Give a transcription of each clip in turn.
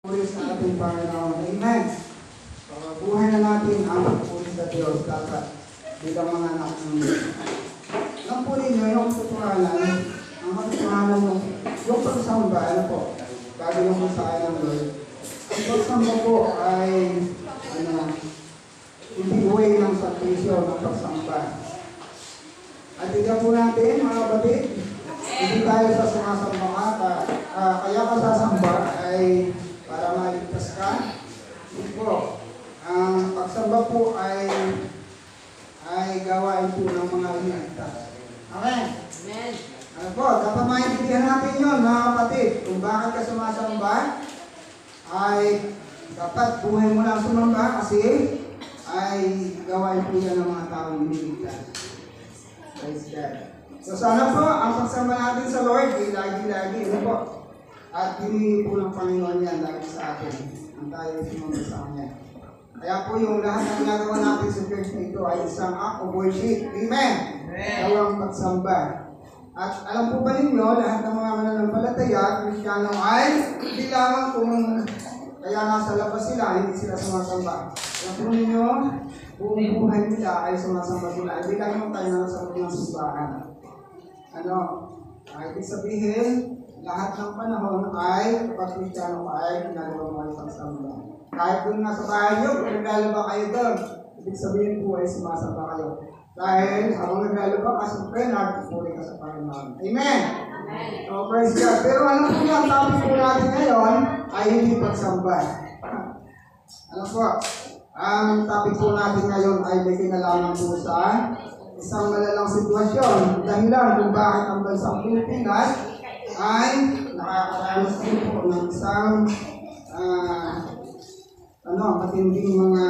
Puri sa ating Panginoon. Amen. Buhay na natin ang pagpuri sa Diyos dapat bilang mga anak ng Diyos. Alam po ninyo yung katotohanan, ang katotohanan yung pagsamba, ano po, bago yung masahe ng Lord. Ang pagsamba po ay, hindi way ng sakrisyo ng pagsamba. At tignan po natin, mga kapatid, hindi tayo sa sumasamba ka, kaya ka sasamba ay para maligtas ka. Hindi po. Ang pagsamba po ay gawain po ng mga ligtas. Amen? Amen. Ano po, dapat maintindihan natin yun, mga kapatid. Kung bakit ka sumasamba, ay dapat buhay mo lang sumamba kasi ay gawain po yan ng mga taong ligtas. Praise God. So sana po, ang pagsamba natin sa Lord, ay lagi-lagi, ano po? At hindi po ng Panginoon yan lagi sa atin. Ang tayo sumamba sa Kanya. Kaya po yung lahat ng ginagawa natin sa church na ito ay isang act of worship. Amen! Gawang pagsamba. At alam po ba ninyo, lahat ng mga mananampalataya, Kristiyano ay hindi lamang kung kaya nasa labas sila, hindi sila sumasamba. Alam po ninyo, buong buhay nila ay sumasamba sila. Hindi lamang tayo nasa loob ng simbahan. Ibig sabihin, lahat ng panahon ay, kapag Kristiyano ay ginagawa mo ay pagsamba. Kahit kung nasa bahay nyo, kung naglalaba kayo doon, ibig sabihin po ay sumasamba kayo. Dahil habang naglalaba ka, siyempre, nagpupuri ka sa Panginoon. Amen! Amen. So, praise God. Pero ano po yung topic po natin ngayon ay hindi pagsamba. Ano po? Ang topic po natin ngayon ay may kinalaman po sa isang malalang sitwasyon. Dahilan kung bakit ang bansang Pilipinas ay nakakaranas din po ng isang matinding mga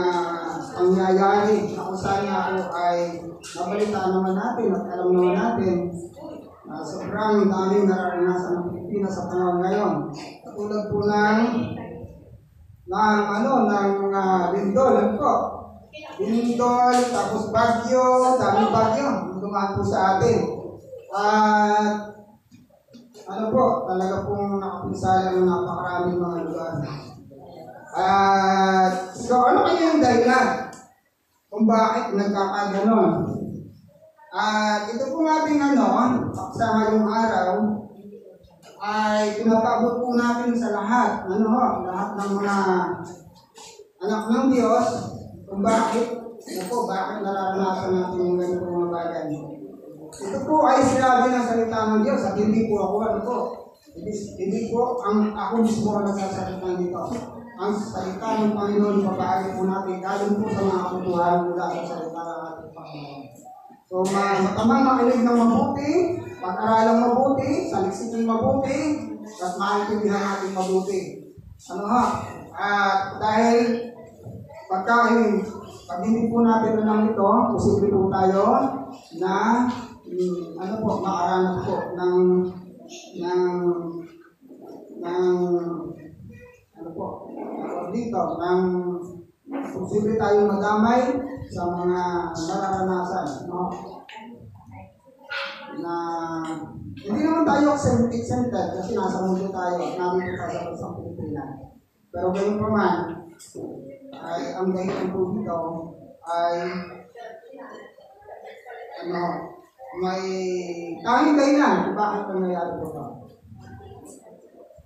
pangyayari na kung saan nga po ay nabalitaan naman natin at alam naman natin sobrang daming nararanasan ng Pilipinas sa panahon ngayon. Katulad po ng lindol, ano po? Lindol, tapos bagyo, daming bagyo, dumaan po sa atin. At talaga pong nakapinsala ng napakaraming mga lugar. So ano kaya yung dahilan kung bakit nagkakaganon? Ito po natin sa ngayong araw ay pinapaabot po natin sa lahat, lahat ng mga anak ng Diyos kung bakit nararanasan natin yung ganitong mga bagay. Ito po ay sinabi ng salita ng Diyos at hindi po ako, hindi po ako mismo ang nagsasalita dito. Ang salita ng Panginoon, pabahagi po natin, galing po sa mga kutuhan mula sa salita ng ating Panginoon. So, matamang makinig ng mabuti, pag-aralang mabuti, saliksikin mabuti, at maintindihan natin mabuti. Dahil pag hindi po natin alam ito, posible po tayo na makaranas po ng posible tayong madamay sa mga nararanasan, na hindi naman tayo exempted kasi nasa mundo tayo at namin tayo sa isang Pilipinas. Pero gayon pa man, ay ang dahilan po dito ay may tanging dahilan kung bakit nangyayari po ito.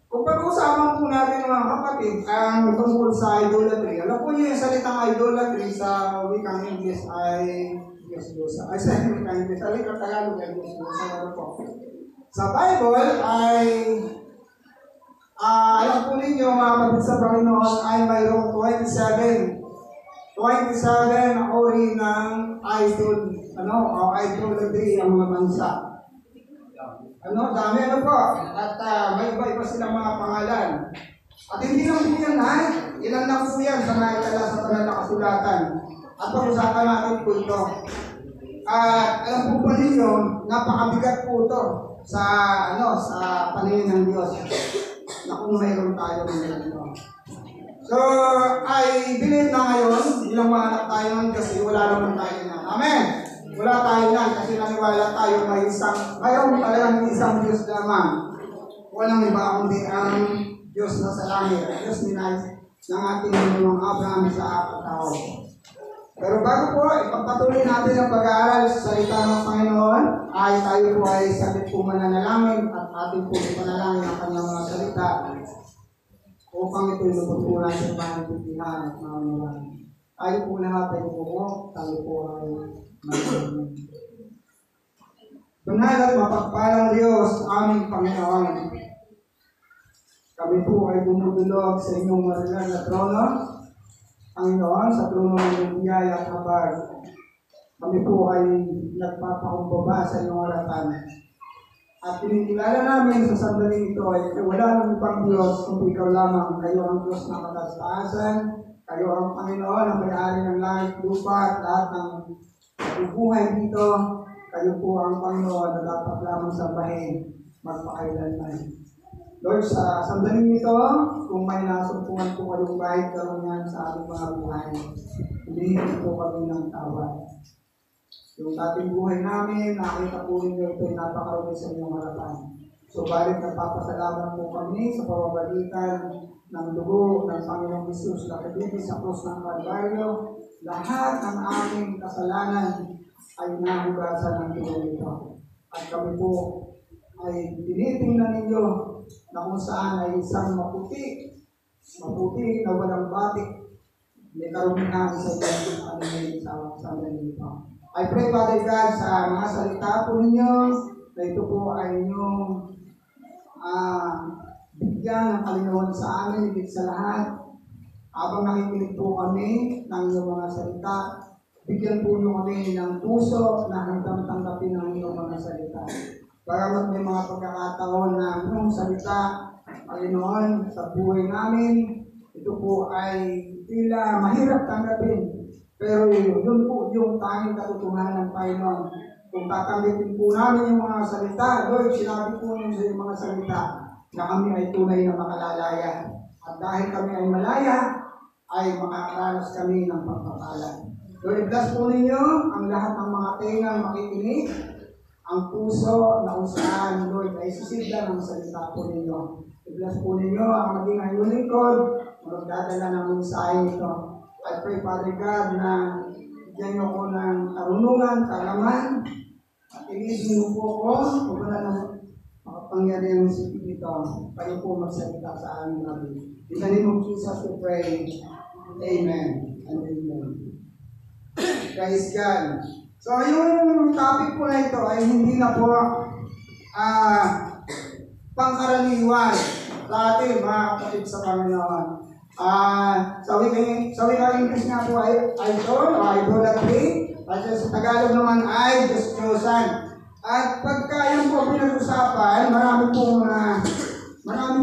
Kung pag-usapan po natin mga kapatid ang tungkol sa idolatry, alam po niyo yung salitang idolatry sa wikang English ay Diyos-Diyosa. Sa wikang English, sa wikang Tagalog ay Diyos-Diyosa. Sa Bible ay alam po ninyo mga kapatid sa Panginoon ay mayroong 27 na uri ng idolatry ang mga bansa. Dami po. At may iba-iba silang mga pangalan. At hindi lang po yan, ilan lang po yan sa naitala sa banal na kasulatan. At pag-usapan natin po ito. At alam po ba ninyo, napakabigat po ito sa paningin ng Diyos na kung mayroon tayo ng ganito. So, I believe na ngayon, bilang mga anak tayo ng Diyos, wala naman tayo na. Amen! Wala tayo na kasi naniwala tayo mayroon talagang isang Diyos lamang. Walang iba kundi ang Diyos na sa langit, Diyos ng ating Panginoong Abraham sa tao. Pero bago po, ipagpatuloy natin ang pag-aaral sa salita ng Panginoon, ay tayo po ay sabit po mananalangin at ating po ipanalangin ang kanyang mga salita upang ito'y luputunan sa panagpipilihan at maunawaan. Tayo po lahat ay po, tayo po ay mananalangin. Banal at mapagpalang Diyos, aming Panginoon. Kami po ay bumudulog sa inyong marilan na trono, Panginoon, sa trono ng biyaya at habag. Kami po ay nagpapakumbaba sa inyong harapan. At pinikilala namin sa sandaling ito ay wala ng ibang Diyos kung ikaw lamang. Kayo ang Diyos ng katastaasan. Kayo ang Panginoon ang may-ari ng langit, lupa at lahat ng bubuhay dito. Kayo po ang Panginoon na dapat lamang sambahin magpakailanman. Lord, sa sandaling ito, kung may nasumpungan po kayong bahid karunyan sa ating mga buhay, humihingi po kami ng tawad. Yung ating buhay namin, nakita po ninyo ito'y napakarami sa inyong harapan. Subalit nagpapasalamat po kami sa pamamagitan ng dugo ng Panginoong Hesus na kabibig sa krus ng Kalbaryo. Lahat ng aming kasalanan ay nahugasan ng dugo nito. At kami po ay tinitingnan ninyo na kung saan ay isang maputi na walang batik, may karumihan sa inyong sa nito. I pray, Father God, sa mga salita po ninyo, na ito po ay inyong bigyan ng kalinawan sa amin, higit sa lahat. Habang nakikinig po kami ng inyong mga salita, bigyan po nyo kami ng puso na hanggang tanggapin ng inyong mga salita. Bagamat may mga pagkakataon na inyong salita, Panginoon, sa buhay namin, ito po ay tila mahirap tanggapin. Pero yun po yung tanging katotohanan ng Panginoon. Kung tatanggapin po namin yung mga salita, Lord, sinabi po nyo sa yung mga salita na kami ay tunay na makalalaya. At dahil kami ay malaya, ay makakaranas kami ng pagpapala. Lord, bless po ninyo ang lahat ng mga tengang makikinig, ang puso na kung saan, Lord, ay sisigla ng salita po ninyo. I-bless po ninyo ang maging ayun lingkod, magdadala ng mensahe nito. I pray, Father God, na bigyan niyo ko ng karunungan, kalaman, at ilibin mo po ko, kung wala ng makapangyarihan sa dito, kayo po magsalita sa aming nabi. In the name of Jesus we pray. Amen and amen. Praise God. So, yung topic po na ito ay hindi na po pangkaraniwan sa atin, mga kapatid sa Panginoon. Sa wikang English nga po ay idol o idolatry. At sa Tagalog naman ay Diyos-Diyosan. At pagka yung po pinag-usapan, marami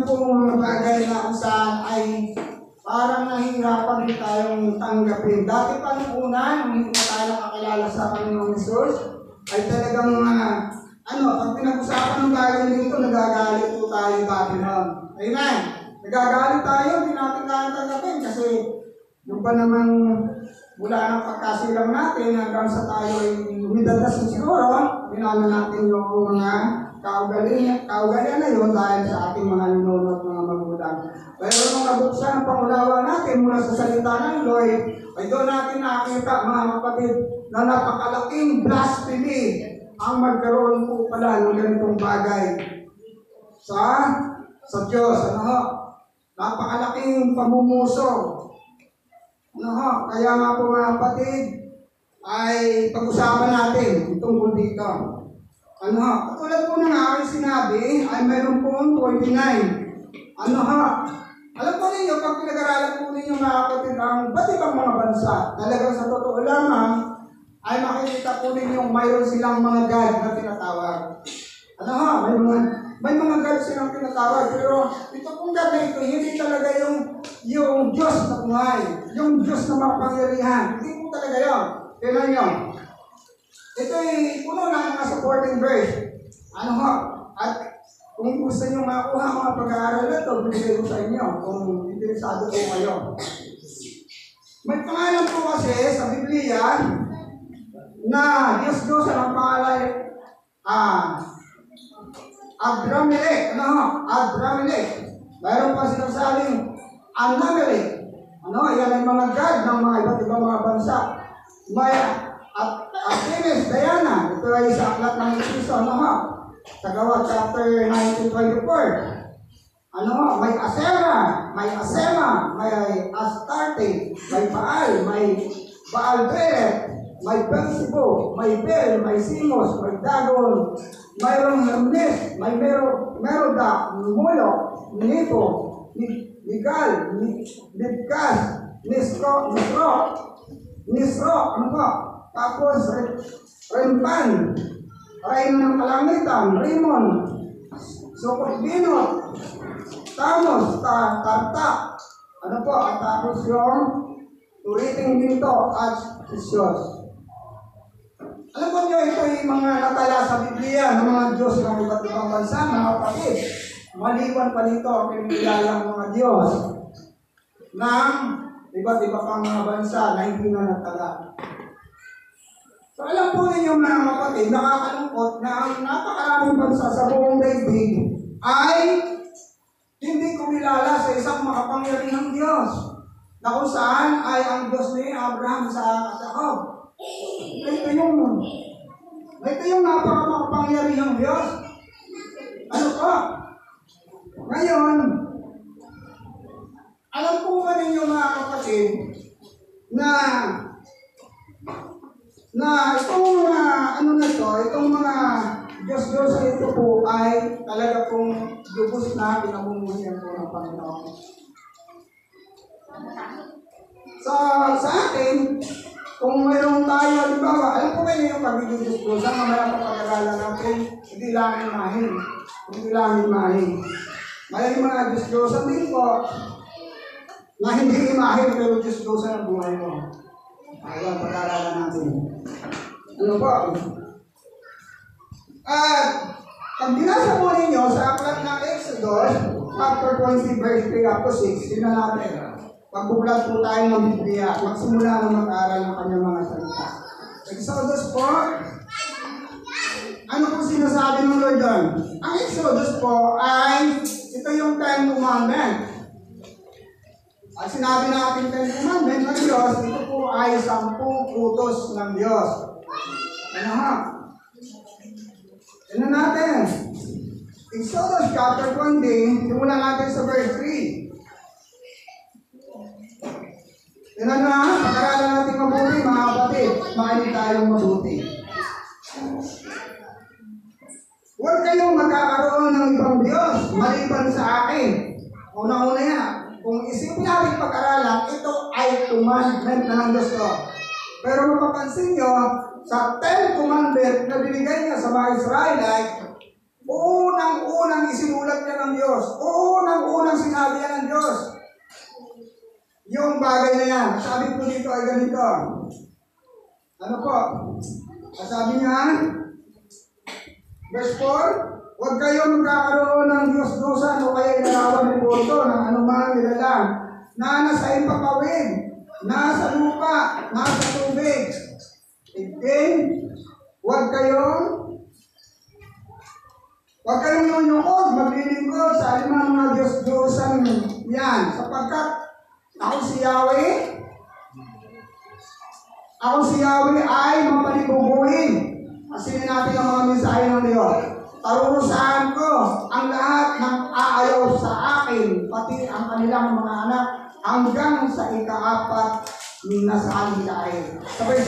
pong bagay na kung saan ay parang nahihirapan din tayong tanggapin. Dati pa nung una, nung hindi na tayo nakakilala sa Panginoong Hesus, ay talagang, pag pinag-usapan ng bagay nito, nagagalit po tayo dati noon. Amen! Nagagalit tayo, hindi natin kaya tanggapin kasi yung pa naman mula ng pagkasilang natin hanggang sa tayo ay umidadas na siguro, binala natin yung mga kaugalian na yun dahil sa ating mga ninuno at mga magulang. Pero nung nabuksan ang pangulawa natin mula sa salita ng Lord, ay doon natin nakita, mga kapatid, na napakalaking blasphemy ang magkaroon po pala ng ganitong bagay sa Diyos. Napakalaking pamumuso. Kaya nga po mga kapatid, ay pag-usapan natin tungkol dito. Katulad po ng aking sinabi, ay mayroon pong 29. Alam po ninyo, pag pinag-aralan po ninyo mga kapatid, ang ba't ibang mga bansa, talagang sa totoo lamang, ay makikita po ninyo mayroon silang mga God na tinatawag. May mga God silang tinatawag, pero ito pong God na ito, hindi talaga yung Diyos na buhay, yung Diyos na makapangyarihan. Hindi po talaga yun. Tingnan nyo. Ito ay puno ng mga supporting verse. At kung gusto nyo makuha mga pag-aaral na ito, binigay ko sa inyo kung interesado po kayo. May pangalan po kasi sa Biblia na Diyos ang pangalan Adramelech. Adramelech. Mayroon pa sinasabing Anamelik. Yan ay mga god ng mga iba't ibang mga bansa. May Artemis, Diana. Ito ay sa aklat ng Ipiso. Sa Gawa chapter 19:24. May Asera, may Asema, may Astarte, may Baal, may Baal Beret, may Belzebub, may Bel, may Simos, may Dagon, mayroong Hermes, may Meroda, Molok, Nebo, Migal, Nibkas, Nisro, tapos Rempan, Reyna ng Kalangitan, Rimon, Sukot-Binot, Tamos, Tarta, at tapos yung Turiting Ginto at Isyos. Alam mo nyo, ito yung mga natala sa Biblia ng mga Diyos ng iba't ibang bansa, mga kapatid. Maliwan pa nito ang pinilalang mga Diyos ng iba't iba pang mga bansa na hindi na natala. So alam po ninyo mga kapatid, nakakalungkot na ang napakaraming bansa sa buong daigdig ay hindi kumilala sa isang makapangyarihang Diyos na kung saan ay ang Diyos ni Abraham sa Jacob. Ito yung napaka-makapangyarihang Diyos. Ano po? Ngayon, alam po ba ninyo mga kapatid na itong itong mga Diyos-Diyos sa ito po ay talaga pong lubos na pinamumuhian po ng Panginoon. Sa atin, kung mayroon tayo, halimbawa, alam po kayo yung pagiging Diyos-Diyosan, mamaya kapag-aralan natin, hindi lang imahin. May mga Diyos-Diyosan din po na hindi imahin, pero Diyos-Diyosan ang buhay mo. Ayan, pag-aralan natin. Ano po? At pag binasa po ninyo sa aklat ng Exodus, chapter 20, verse 3 up to 6, tingnan natin. Pagbublat po tayo ng Biblia, magsimula na mag-aral ng kanyang mga salita. Exodus po, ano po sinasabi ng Lord doon? Ang Exodus po ay, ito yung 10 Commandments. At sinabi natin 10 Commandments ng Diyos, ito po ay 10 utos ng Diyos. Ano ha? Tignan natin. Exodus chapter 20, simulan natin sa verse 3. Tignan na, pag-aralan natin mabuti, mga kapatid. Makinig tayong mabuti. Huwag kayong magkakaroon ng ibang Diyos maliban sa akin. Una-una yan. Kung isipin natin pag-aralan, ito ay commandment na ng Diyos ko. Pero mapapansin nyo, sa 10 commandment na binigay niya sa mga Israelite, unang-unang isinulat niya ng Diyos. Unang-unang sinabi niya ng Diyos. Yung bagay na yan, sabi po dito ay ganito. Ano po? Sabi niya, verse 4, huwag kayong magkakaroon ng Diyos-Diyosan o kaya inarawan ni Boto ng anumang nilalang na nasa ipapawid, nasa lupa, nasa tubig. Again, huwag kayong lulungkod, maglilingkod sa alimang mga Diyos-Diyosan yan, sapagkat ako si Yahweh ay mapalibubuhin. Asinin natin ang mga mensahe ng Diyos. Tarurusahan ko ang lahat ng aayaw sa akin, pati ang kanilang mga anak, hanggang sa ika-4 na sa alilain. Sabay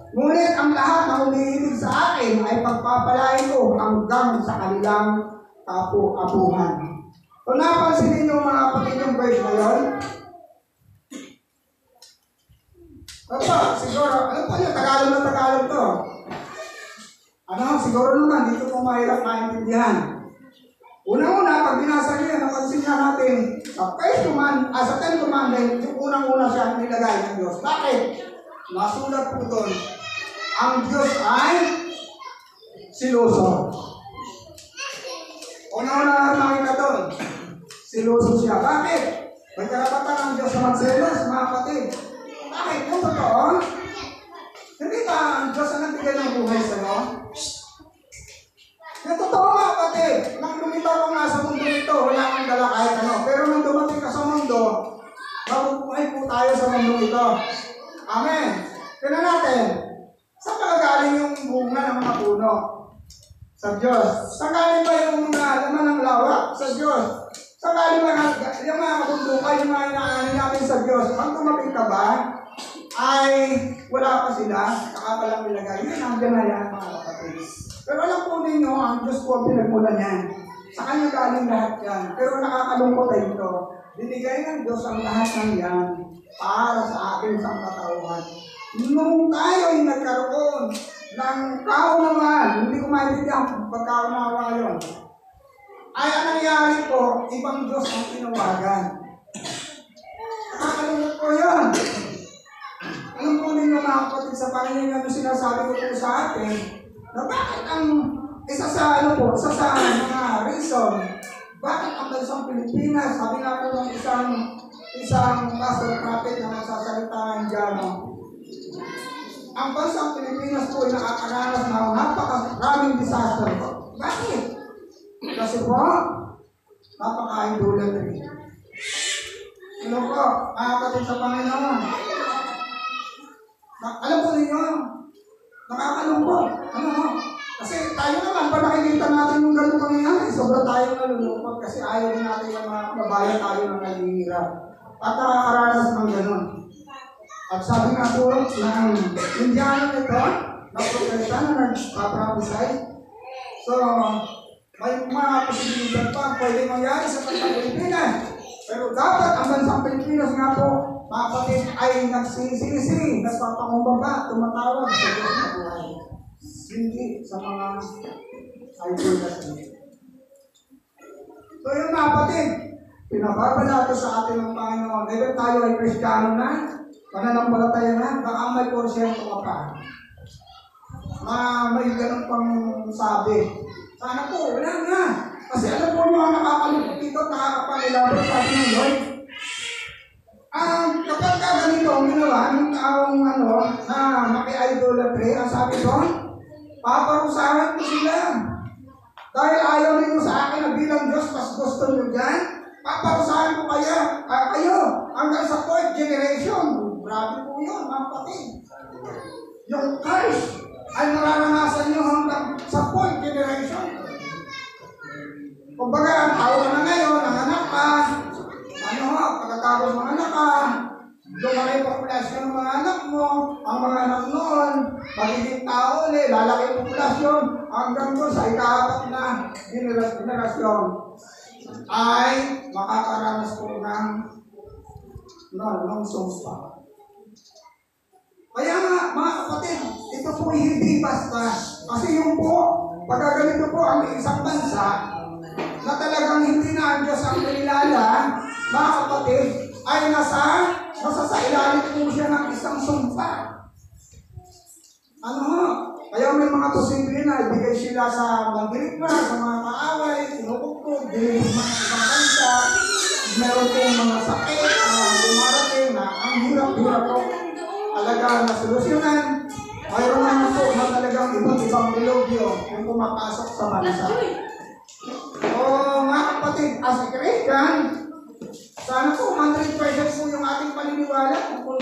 ngunit ang lahat na umiibig sa akin ay pagpapalain ko hanggang sa kanilang kapu-apuhan. Kung napansin ninyo mga kapatid yung verse na yun, siguro, ano po yun? Tagalog na Tagalog to. Siguro naman, dito po mahirap maintindihan. Unang-una, pag binasa niya, napansin niya natin, sa 10 commandment, yung unang-una siya nilagay ng Diyos. Bakit? Nasulat po doon, ang Diyos ay siloso. Una-una nakita doon, siloso siya. Bakit? May karapatan ang Diyos na magselos, mga kapatid. Bakit? Kung totoo, hindi ba ang Diyos ang nagbigay ng buhay sa'yo? Yung totoo mga kapatid, kapatid, nang lumitaw ka nga sa mundo ito, wala kang dala kahit ano. Pero nang dumating ka sa mundo, mabubuhay po tayo sa mundo ito. Amen. Tignan natin, saan magagaling yung bunga ng mga puno? Sa Diyos. Saan galing ba yung laman ng lawak? Sa Diyos. Saan galing ba yung mga kabundukan, yung mga inaanin natin sa Diyos? Pag tumating ka ba, ay wala pa sila, kakapalang nilagay. Yun, nandiyan na yan, mga kapatid. Pero alam po ninyo, ang Diyos po ang pinagmulan yan. Sa Kanya galing lahat yan. Pero nakakalungkot ay ito. Binigay ng Diyos ang lahat ng yan para sa akin sa katauhan. Nung tayo ay nagkaroon ng kaunawan, hindi ko maintindihan kung pagkaunawa yun, ay ang nangyari po, ibang Diyos ang tinawagan. Nakakalungkot po yun. Alam po ninyo mga kapatid sa Panginoon, ano sinasabi ko po sa atin, na bakit ang isa sa mga reason, bakit ang bansang Pilipinas, sabi nga po ng isang pastor prophet na nagsasalita ng Diyan, ang bansang Pilipinas po ay nakakaranas ng napakaraming disaster. Bakit? Kasi po, napaka-idolatry. Ano po, mga kapatid sa Panginoon, alam po ninyo, nakakalungkot. Ano? Kasi tayo naman, pag nakikita natin yung ganun pangyayari, sobrang tayo nalulungkot kasi ayaw din natin yung mga kabayan tayo ng nalihirap. At nakakaranas ng ganun. At sabi nga po ng Indiano nito, na profeta na nagpaprophesy. So, may mga posibilidad pa pwede mangyari sa bansang Pilipinas. Pero dapat ang bansang Pilipinas nga po, mga kapatid, ay nagsisisi, nagpapangumbaba, tumatawag sa Diyos na buhay. Hindi sa mga idolatry. So yun mga kapatid, pinababala ito sa atin ng Panginoon. Dahil tayo ay Kristiyano na, pananampalataya na, baka may porsyento ka pa. May ganun pang sabi. Sana po, wala nga. Kasi alam po nyo, ang nakakalungkot dito, nakakapangilabot sa atin ng Lord. Kapag ka ganito ang ginawa, yung taong na maki-idolatry, ang sabi doon, paparusahan ko sila. Dahil ayaw ninyo sa akin na bilang Diyos, mas gusto nyo dyan, paparusahan ko kayo hanggang sa 4th generation. Grabe po yun, mga kapatid. Yung curse ay mararanasan nyo hanggang sa 4th generation. Kumbaga, ang tao ka na ngayon, nanganak ka, pagkatapos mga anak ka, lumaki ang populasyon ng mga anak mo, ang mga anak noon, magiging tao ulit, lalaki ang populasyon, hanggang doon sa ika-4 na generasyon, ay makakaranas po ng sumpa. Kaya nga, mga kapatid, ito po hindi basta. Kasi yung po, pagkaganito po ang isang bansa, na talagang hindi na ang Diyos ang nilala, mga kapatid, ay nasa sa ilalim po siya ng isang sumpa. Kaya may mga posible na ibigay sila sa magdirigma, sa mga kaaway, tinukukog, dililig mga ibang bansa, meron pong mga sakit, dumarating na ang hirap-hirap po talaga na solusyonan. Mayroon naman po na talagang ibang bilogyo yung pumapasok sa bansa. Mga kapatid, as a Christian, sana po 100% po yung ating paniniwala kung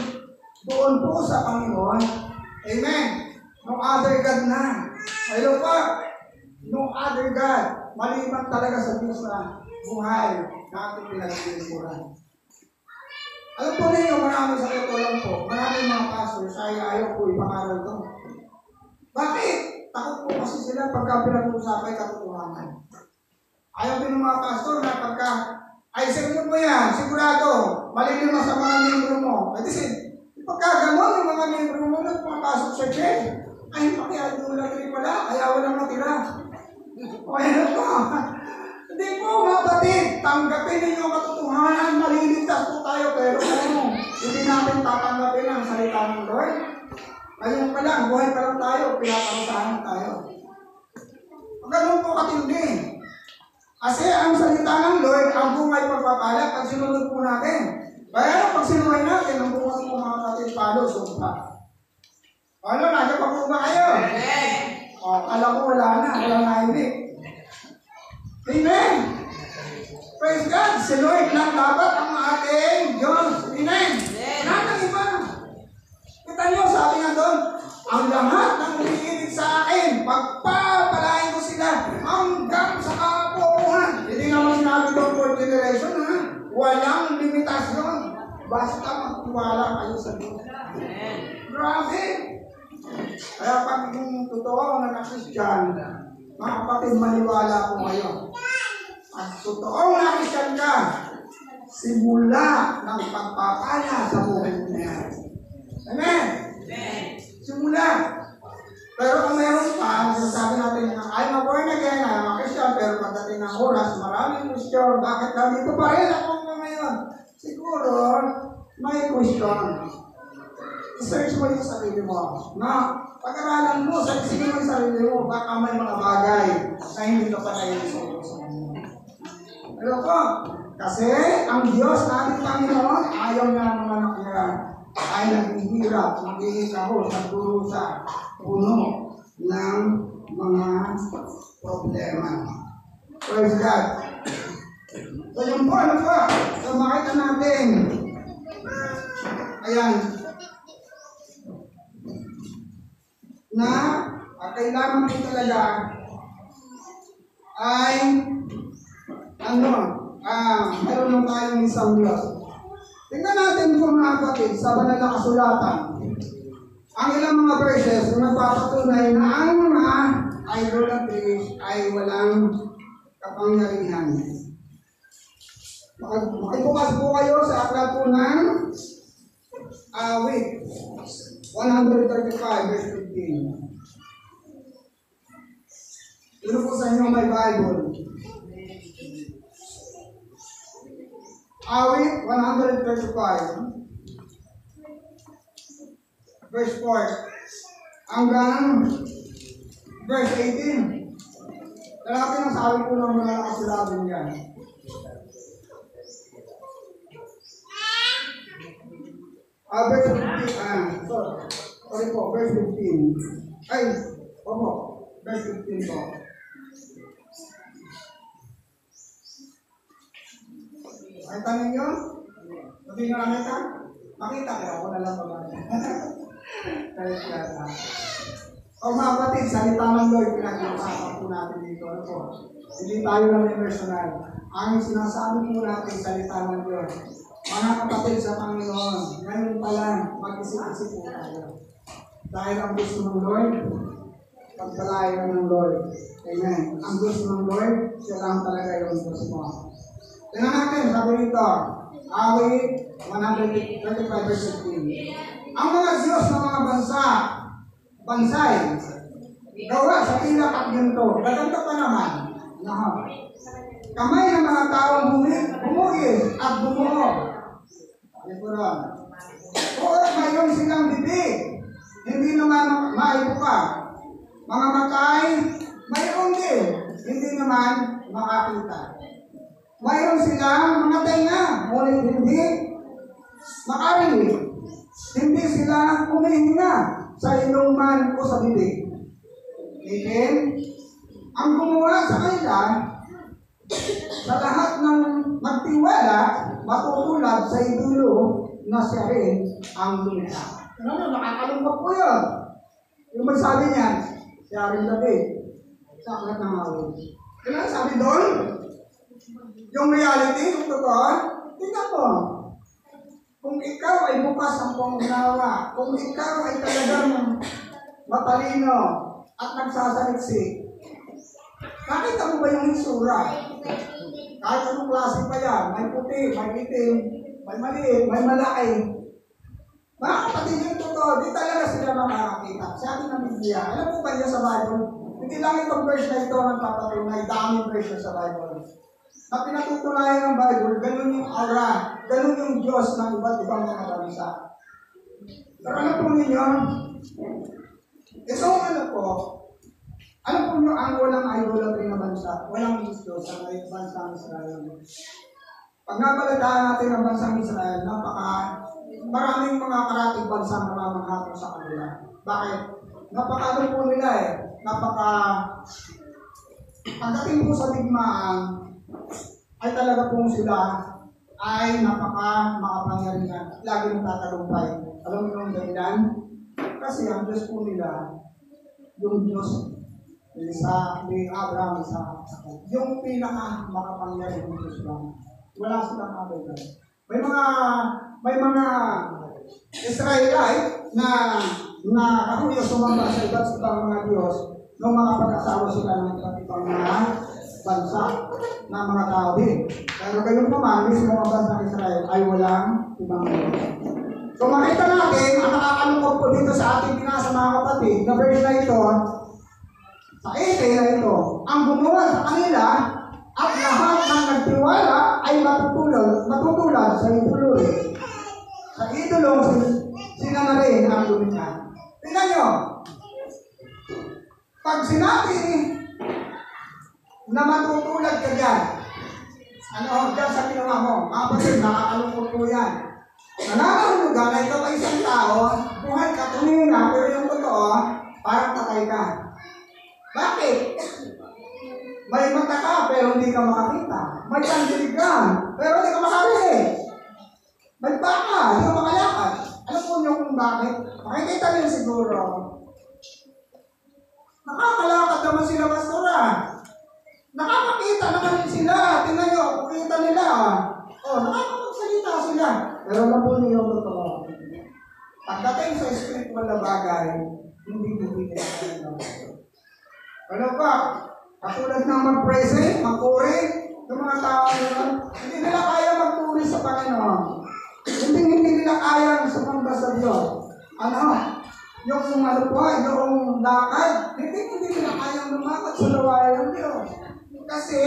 doon po sa Panginoon. Amen. No other God na. Ayun pa, no other God. Maliban talaga sa Diyos na buhay na ating pinag-iinsuran. Alam po ninyo, marami sa ito lang po. Maraming mga pastors ay ayaw po ipangaral ito. Bakit? Takot po kasi sila pagka pinag-uusapan ay katotohanan. Ayaw din ng mga pastor na pagka ay sermon mo yan, sigurado, malilima sa mga membro mo. Kasi pagka gano'n, yung mga membro mo na pumapasok sa church, ay pakiadulatry pala, kaya walang matira. O ano po? Hindi po mga batid, tanggapin ninyo ang katotohanan, maliligtas po tayo, pero hindi natin tatanggapin ang salita ng Lord. Ngayon pa lang, buhay pa lang tayo, pinaparusahan tayo. Ganun po katindi. Kasi ang salita ng Lord, ang bungay pagpapala, pag sinunod po natin. Kaya pag sinuhay natin, ang bungay po mga natin palo, sumpa. Ano, nandiyan pa po ba kayo? Alam ko wala na hindi. Praise God! Si Lord lang dapat ang ating Diyos. Amen! Lahat ng iba. Kita nyo, sabi nga doon, ang lahat ng umiibig sa akin, pagpapalain ko sila hanggang sa kabuuan. Hindi naman sinabi doon for generation, ha? Walang limitasyon. Basta magtiwala kayo sa Diyos. Grabe! Kaya pag yung totoo na Christian, mga kapatid, maniwala po kayo. At totoong na Christian ka, simula ng pagpapala sa buhay mo na yan. Amen? Simula. Pero kung meron pa, sasabi natin na I'm a born again, I'm a Christian, pero pagdating ng oras, maraming Christian, bakit nandito pa rin ako ngayon? Siguro, may question. I-search mo yung sarili mo. Na, pag-aralan mo, sagsinin mo yung sarili mo, baka may mga bagay na hindi ka pa naiisip sa mundo. Pero po, kasi ang Diyos natin Panginoon, ayaw niya ang mga anak niya ay naghihirap, naghihikaho, nagdurusa, puno ng mga problema. Praise God. So yun po, ano po? So makita natin. Ayan. Na kailangan po talaga ay meron lang tayong isang Diyos. Tingnan natin po mga kapatid sa banal na kasulatan. Ang ilang mga verses na nagpapatunay na ang mga idolatry ay walang kapangyarihan. Makibukas po kayo sa aklat po ng Awit 135 verse 15. Sino po sa inyo may Bible? Awit 135 verse 4 hanggang verse 18. Lalapin ang sabi po ng mga nakasulaban yan. Verse 15. Sorry po, verse 15. Ay, opo, verse 15 po. Makita ninyo? Hindi nga nakita? Makita kaya ako na lang pala. O mga kapatid, salita ng Lord, pinag-uusapan po natin dito. Ano po? Hindi tayo lang yung personal. Ang sinasabi po natin, salita ng Lord. Mga kapatid sa Panginoon, ngayon pa lang, mag-isip-isip po tayo. Dahil ang gusto ng Lord, pagpalayan ng Lord. Amen. Ang gusto ng Lord, siya lang talaga yung gusto mo. Tingnan natin, sabi nito, Awit 135 verse 15. Ang mga Diyos ng mga bansay, gawa sa ilak at ginto, gaganda pa naman. Kamay ng mga taong bumugis at bumuo. Ito ron. Oo, mayroon silang bibig, hindi naman maibuka. Mga matay, mayroon din, hindi naman makakita. Mayroon silang mga tenga, ngunit hindi makarinig. Hindi sila humihinga sa inuman o sa bibig. Amen? Ang gumawa sa kanila, sa lahat ng magtiwala, matutulad sa idolo na siya rin ang lumita. Nakakalungkot po yun. Yung magsabi niya, siya rin David. Sa aklat ng Awit. Kaya sabi doon, yung reality, yung totoo, tingnan mo. Kung ikaw ay bukas ang pangunawa, kung ikaw ay talagang matalino at nagsasaliksik, nakita mo ba yung isura? Kahit anong klase pa yan, may puti, may itim, may maliit, may malaki. Mga kapatid yung totoo, di talaga sila makakakita. Sabi ng Biblia, alam mo ba niya sa Bible? Hindi lang itong verse na ito ang papatunay, daming verse sa Bible. Na pinatutunayan ng Bible, ganun yung aura, ganun yung Diyos ng iba't ibang mga bansa. Pero ano po ninyo? Ito ano po yung ang walang idolatry na bansa? Walang Diyos sa bansang Israel. Pag nabalataan natin ang bansang Israel, maraming mga karating bansa na mamanghato sa kanila. Bakit? Napakano po nila pagdating po sa digmaan, ay talaga pong sila ay makapangyarihan at lagi nang tatagumpay. Alam mo yung dahilan? Kasi ang Diyos po nila, yung Diyos ni Abraham, sa yung pinaka makapangyarihan ng Diyos lang. Wala silang kabay. May mga Israelite na kahuyo sumamba sa iba't ibang mga Diyos nung makapag-asawa sila ng iba't ibang mga bansa na mga tao din. Pero gayon naman, mismo ang bansa ng Israel ay walang ibang Diyos. So makita natin, ang nakakalungkot po dito sa ating binasa mga kapatid, na verse na ito, sa 18 na ito, ang gumawa sa kanila at lahat ng nagtiwala ay matutulad sa idolo. Sa idolong sila na rin ang lumina. Tingnan nyo, pag sinabi na matutulad ka dyan, dyan sa ginawa mo, mga kapatid, nakakalungkot po yan. Nananahulugan na ikaw ay isang tao, buhay ka, tumingin na, pero yung totoo, parang patay ka. Bakit? May mata ka, pero hindi ka makakita. May pandinig ka, pero hindi ka makarinig. May baka, hindi ka makalakad. Alam po niyo kung bakit? Makikita niyo siguro. Nakakalakad naman sila, pastora. Nakakakita naman sila. Tingnan niyo, kukita nila. Nakakapagsalita sila. Pero alam po niyo yung totoo. Pagdating sa spiritual na bagay, hindi nila kaya. Ano pa? Katulad ng mag-praise, mag-puri, yung mga tao yun, hindi nila kaya mag-puri sa Panginoon. Hindi nila kaya sumamba sa Diyos. Yung lakad, hindi nila kaya lumakad sa lawayan ng Diyos. Kasi,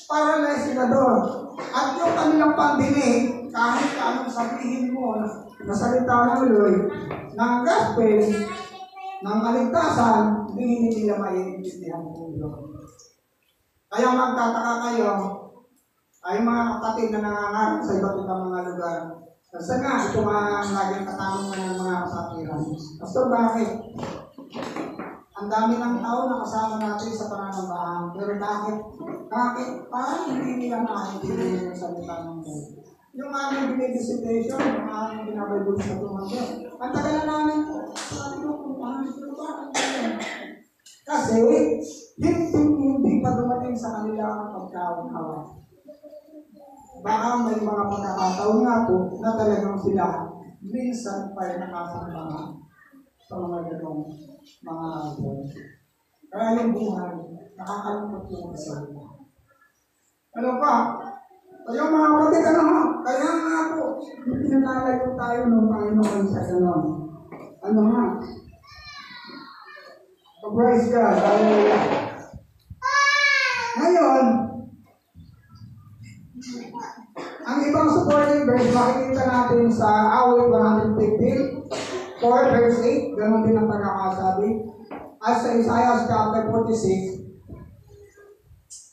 paralyzed sila doon. At yung kanilang pandinig, kahit anong sabihin mo na salita ng Lord, ng gospel, ng kaligtasan, hindi nila maiintindihan po yun. Kaya magtataka kayo, ay mga kapatid na nangangarap sa iba't ibang mga lugar. Kasi nga, ito nga laging katanungan ng mga kasakiran. Pastor, bakit? Ang dami ng tao na kasama natin sa pananambahan. Pero bakit? Parang hindi nila nakaintindihan yung salita ng Diyos. Yung aming binibisitation, yung aming binabible sa tumangga. Ang tagal na namin po. Kasi, hindi pa dumating sa kanila ang pagkaunawa. Baka may mga pagkakataon nga po na talagang sila minsan pa rin nakasama sa mga ganong mga idol. Kaya yung buhay, nakakalungkot yung isa. Ano pa? Kaya mga kapatid, kaya nga po, pinanalayo tayo ng Panginoon sa ganon. Ano nga? Praise God. Hallelujah. Ngayon, ang ibang supporting verse, makikita natin sa awit 115, 4 verse 8, ganoon din ang pagkakasabi. At sa Isaiah chapter 46,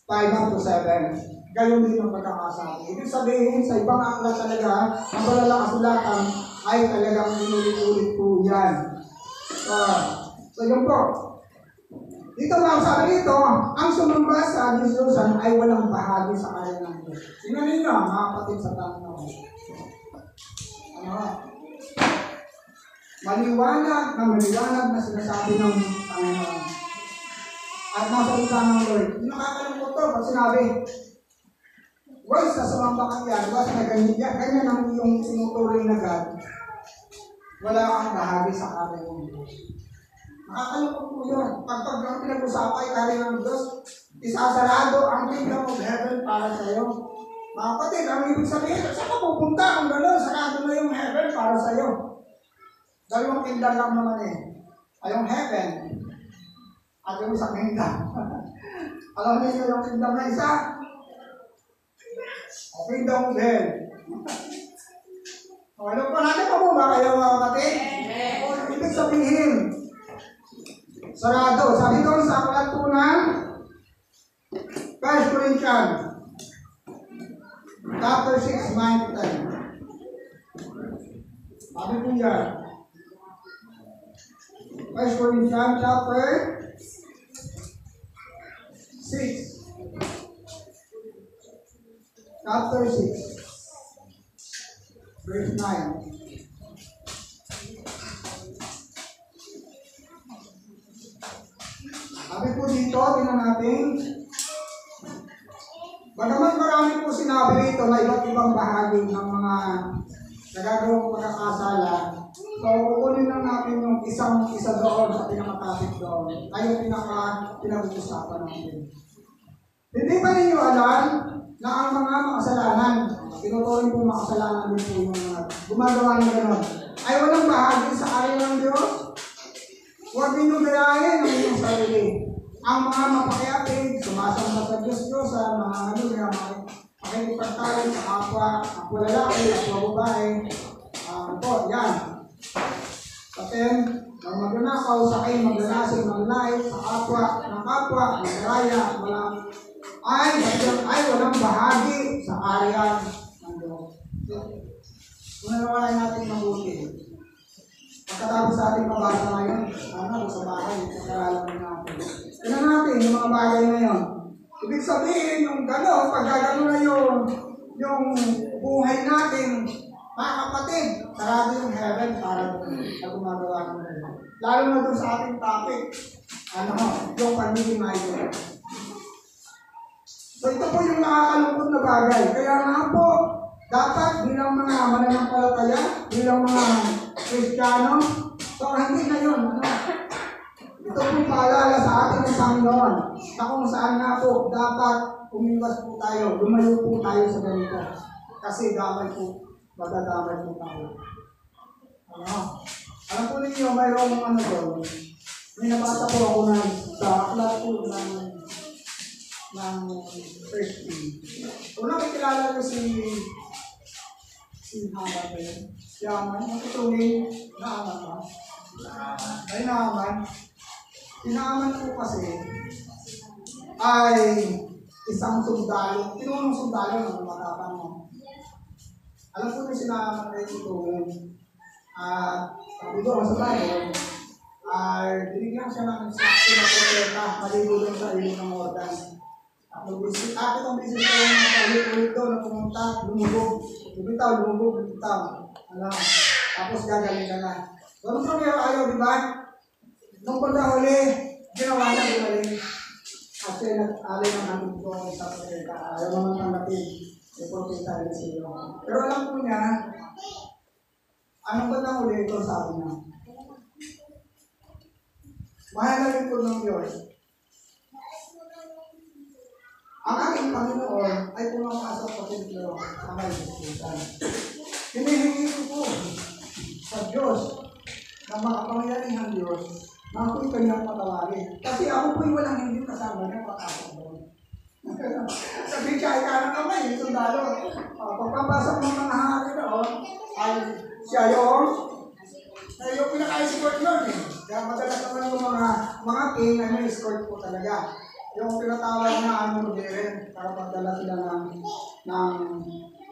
5 to 7, ganoon din ang pagkakasabi. Ibig sabihin, sa ibang aklat talaga, ang malalang kasulatan ay talagang inulit-ulit po yan. So yun po. Dito mga sabi dito, ang sumamba sa Diyos-Diyosan ay walang bahagi sa kanya ng Diyos. Tingnan ninyo, mga kapatid sa Panginoon. Maliwanag na sinasabi ng Panginoon. At nasa ika ng Lord. Yung nakakalungkot to, pag sinabi, once na sumamba ka yan, once na ganyan ang iyong sinuturing na God, wala kang bahagi sa kanya ng Diyos. Nakakalungkot po yun. Pag ang pinag-usapan ay kaya ng Diyos, isasarado ang kingdom of heaven para sa iyo. Mga kapatid, ang ibig sabihin, saan ka pupunta kung gano'n? Sarado na yung heaven para sa iyo. Dalawang kingdom lang naman ay yung heaven at yung isang kingdom. Alam niyo yung kingdom na isa? O kingdom of hell. Alam po natin pa po ba kayo mga kapatid? O ibig sabihin, sarado. Sabi doon sa aklat po ng 1 Corinthians chapter 6, 9 to 10. Sabi po yan. 1 Corinthians chapter 6. chapter 6, verse 9. Sabi po dito, tingnan natin. Bagamat marami po sinabi rito na iba't ibang bahagi ng mga nagagawang pagkakasala, so kukunin lang natin yung isa doon sa pinaka-topic doon. Ay yung pinag-uusapan natin. Hindi ba ninyo alam na ang mga makasalanan, tinuturing po makasalanan din po yung mga gumagawa ng gano'n, ay walang bahagi sa ari ng Diyos? Huwag ninyong gayahin ang inyong sarili. Ang mga mapakayapin, sumasamba sa Diyos sa mga makikipagtawid sa kapwa, kapwa lalaki, kapwa babae. Yan. Kasi, ang magnanakaw sa kayo, maglalasing, magnanait, sa kapwa, ng kapwa, magraya, ay walang bahagi sa arian ng Diyos. Unang natin mabuti. Pagkatapos sa ating mabasa ngayon, sana sa bahay, pagkakalam natin. Tignan natin yung mga bagay ngayon. Ibig sabihin, yung gano'n, pag gano'n na yung buhay natin, mga kapatid, sarado yung heaven para sa gumagawa ng gano'n. Lalo na doon sa ating topic, yung pagiging idol. So ito po yung nakakalungkot na bagay. Kaya nga po, dapat bilang mga mananampalataya, bilang mga Kristiyano, so hindi na yun. Ito pong paalala sa ating ng Panginoon na kung saan nga po dapat umiwas po tayo, lumayo po tayo sa ganito. Kasi damay po, madadamay po tayo. Alam po ninyo, mayroong doon. May nabasa po ako sa aklat po ng first team. Unang ikilala ko si Haman ba yun? Si Haman, matutulin na Haman ba? Ay Haman. Si Haman po kasi ay isang sundalo, tinunong sundalo ng matapang mo. Alam po niyo si Haman ay tutulin. Sabi doon sa Bible, ay binigyan siya ng instruction na propeta, malibulong sa ilog ng Jordan. Akit ang business ko yung paulit-ulit doon na pumunta, lumubog. Lumubitaw. Tapos gagaling ka na. Ganun po meron ayaw, di ba? Nung punta huli, ginawa na gumaling. Kasi nag-alay ng ating doon sa propeta. Ayaw naman tanggapin. Yung propeta rin siya. Pero alam po niya, anong punta huli ito sabi niya? Mahal na rin po ng Diyos. Ang aking Panginoon ay pumapasok sa templo sa may Diyos. Hinihingi ko po sa Diyos na makapangyarihan Diyos na ako'y kanyang patawarin. Kasi ako po'y walang hindi kasama niya papasok doon. Sabi siya ay kanang kamay, yung sundalo. Pagpapasok ng mga hari doon, ay siya yung pinaka-escort yun eh. Kaya madalas naman yung mga king ay may escort po talaga. Yung pinatawag na modern para pagdala sila ng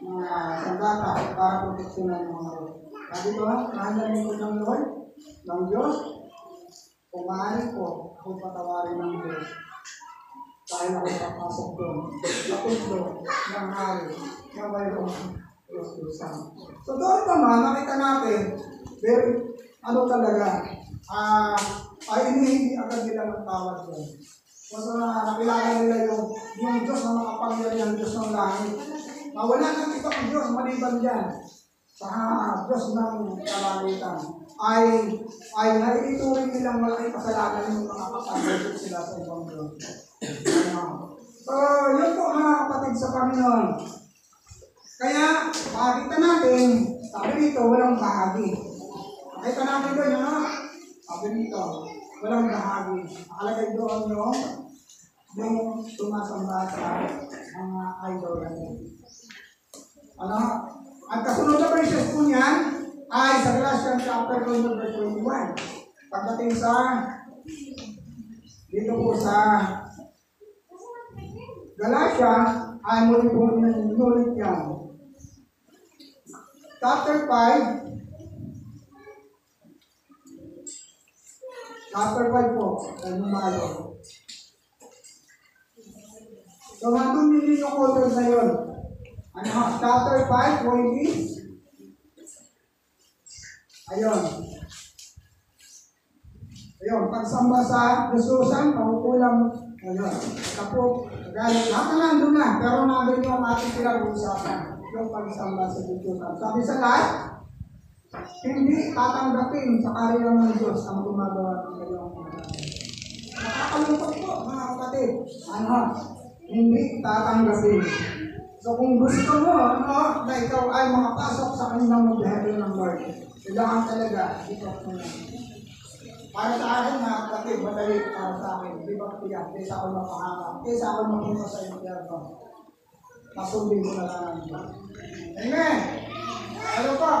mga sandata para proteksyonan ng mga Lord. Sabi ko, nahandarin ko ng Lord, ng Diyos, kung maaari ko, kung patawarin ng Diyos. Dahil ako papasok doon, sa templo ng hari, na mayroong Diyos-Diyosan. So doon naman, nakita natin, very, talaga, ay hindi agad nila magtawag doon. Kasi nakilala nila yung Diyos na makapangyarihan, Diyos ng langit. Wala nang ibang Diyos maliban dyan. Sa Diyos ng kalangitan. Ay naituring nilang malaking kasalanan yung mga kapatid sila sa ibang Diyos. So, yun po mga kapatid sa Panginoon. Kaya, makikita natin, sabi nito, walang bahagi. Makita natin doon, sabi nito, walang bahagi. Nakalagay doon yung sumasamba sa mga idol natin. Ang kasunod na verses po niyan ay sa Galatians chapter 2 verse 21. Pagdating sa dito po sa Galatia ay muli po inulit yan. Chapter 5 po, ay numalo. So, nandun din yung author na yun. Ano, chapter 5, Moises. Ayun. Ayun, pagsamba sa Jesusan, paukulang, ayun, kapok, galit, lahat na nandun na, pero nandun yung ating pinag-uusapan, yung pagsamba sa Jesusan. Sabi sa lahat, hindi tatanggapin sa kariyang ng Diyos ang gumagawa ng kanyang mga. Nakakalungkot po, mga kapatid. Ano? Hindi tatanggapin. So kung gusto mo, na ikaw ay makapasok sa kanilang magdahil ng Lord, kailangan talaga, ikaw mo na. Para sa akin, mga kapatid, madali para sa akin. Di ba kaya? Kaysa ako mapahama. Kaysa ako mapunta sa impyerno. Masundin ko na lang ang Diyos. Amen! Ano pa?